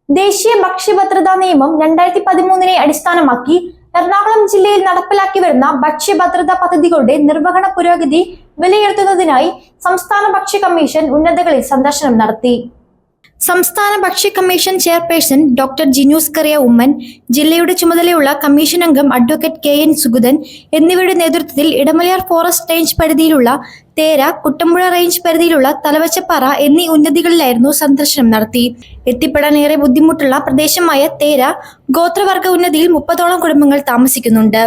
ദേശീയ ഭക്ഷ്യഭദ്രതാ നിയമം 2013 അടിസ്ഥാനമാക്കി എറണാകുളം ജില്ലയിൽ നടപ്പിലാക്കി വരുന്ന ഭക്ഷ്യഭദ്രതാ പദ്ധതികളുടെ നിർവഹണ പുരോഗതി വിലയിരുത്തുന്നതിനായി സംസ്ഥാന ഭക്ഷ്യ കമ്മീഷൻ ഉന്നതകളിൽ സന്ദർശനം നടത്തി. സംസ്ഥാന ഭക്ഷ്യ കമ്മീഷൻ ചെയർപേഴ്സൺ ഡോക്ടർ ജിനൂസ് കറിയ ഉമ്മൻ, ജില്ലയുടെ ചുമതലയുള്ള കമ്മീഷൻ അംഗം അഡ്വക്കേറ്റ് KN സുഗതൻ എന്നിവരുടെ നേതൃത്വത്തിൽ ഇടമലയാർ ഫോറസ്റ്റ് റേഞ്ച് പരിധിയിലുള്ള തേര, കുട്ടമ്പുഴ റേഞ്ച് പരിധിയിലുള്ള തലവച്ചപ്പാറ എന്നീ ഉന്നതികളിലായിരുന്നു സന്ദർശനം നടത്തി. എത്തിപ്പെടാൻ ഏറെ ബുദ്ധിമുട്ടുള്ള പ്രദേശമായ തേര ഗോത്രവർഗ ഉന്നതിയിൽ 30ഓളം കുടുംബങ്ങൾ താമസിക്കുന്നുണ്ട്.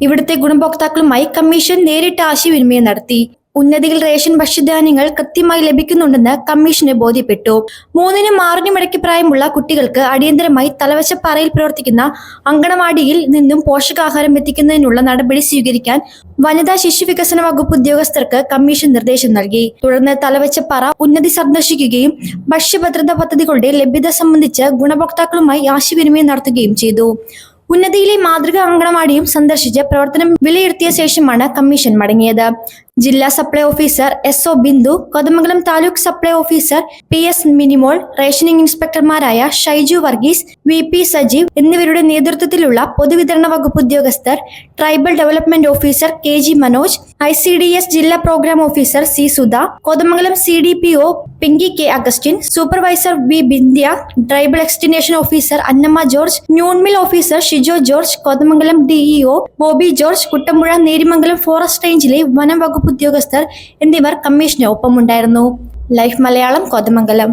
ഇവിടുത്തെ ഗുണഭോക്താക്കളുമായി കമ്മീഷൻ നേരിട്ട് ആശയവിനിമയം നടത്തി. ഉന്നതിയിൽ റേഷൻ ഭക്ഷ്യധാന്യങ്ങൾ കൃത്യമായി ലഭിക്കുന്നുണ്ടെന്ന് കമ്മീഷന് ബോധ്യപ്പെട്ടു. 3-നും 6-നും ഇടയ്ക്ക് പ്രായമുള്ള കുട്ടികൾക്ക് അടിയന്തരമായി തലവച്ചപ്പാറയിൽ പ്രവർത്തിക്കുന്ന അങ്കണവാടിയിൽ നിന്നും പോഷകാഹാരം എത്തിക്കുന്നതിനുള്ള നടപടി സ്വീകരിക്കാൻ വനിതാ ശിശു വികസന വകുപ്പ് ഉദ്യോഗസ്ഥർക്ക് കമ്മീഷൻ നിർദ്ദേശം നൽകി. തുടർന്ന് തലവച്ചപ്പാറ ഉന്നതി സന്ദർശിക്കുകയും ഭക്ഷ്യഭദ്രതാ പദ്ധതികളുടെ ലഭ്യത സംബന്ധിച്ച് ഗുണഭോക്താക്കളുമായി ആശയവിനിമയം നടത്തുകയും ചെയ്തു. ഉന്നതിയിലെ മാതൃക അങ്കണവാടിയും സന്ദർശിച്ച് പ്രവർത്തനം വിലയിരുത്തിയ ശേഷമാണ് കമ്മീഷൻ മടങ്ങിയത്. ജില്ലാ supply officer SO Bindu, Kothamangalam taluk supply officer PS Minimol, rationing ഇൻസ്പെക്ടർമാരായ ഷൈജു വർഗീസ്, VP സജീവ് എന്നിവരുടെ നേതൃത്വത്തിലുള്ള പൊതുവിതരണ വകുപ്പ് ഉദ്യോഗസ്ഥർ, tribal development officer KG Manoj, ICDS ജില്ലാ programme officer C Sudha, Kothamangalam CDPO Pinki K Augustine, supervisor V Bindhya, tribal extension officer Annamma George, noon meal officer Shijo George, Kothamangalam DEO Bobby George, Kuttampuzha Nerimangalam forest റേഞ്ചിലെ വനം വകുപ്പ് ഉദ്യോഗസ്ഥർ എന്നിവർ കമ്മീഷന് ഒപ്പമുണ്ടായിരുന്നു. ലൈഫ് മലയാളം, കോതമംഗലം.